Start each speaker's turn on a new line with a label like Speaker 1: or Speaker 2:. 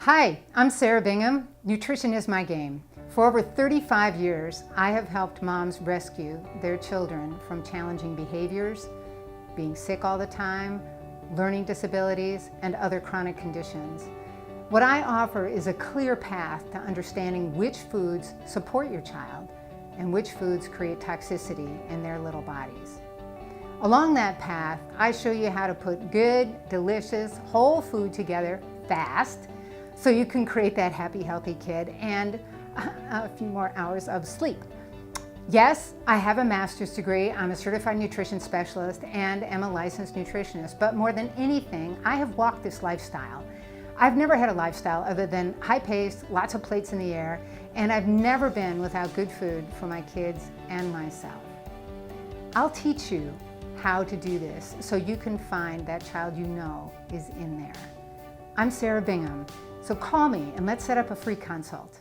Speaker 1: Hi, I'm Sarah Bingham. Nutrition is my game. For over 35 years, I have helped moms rescue their children from challenging behaviors, being sick all the time, learning disabilities, and other chronic conditions. What I offer is a clear path to understanding which foods support your child and which foods create toxicity in their little bodies. Along that path, I show you how to put good, delicious, whole food together fast so you can create that happy, healthy kid and a few more hours of sleep. Yes, I have a master's degree. I'm a certified nutrition specialist and am a licensed nutritionist. But more than anything, I have walked this lifestyle. I've never had a lifestyle other than high-paced, lots of plates in the air, and I've never been without good food for my kids and myself. I'll teach you how to do this so you can find that child you know is in there. I'm Sarah Bingham, so call me and let's set up a free consult.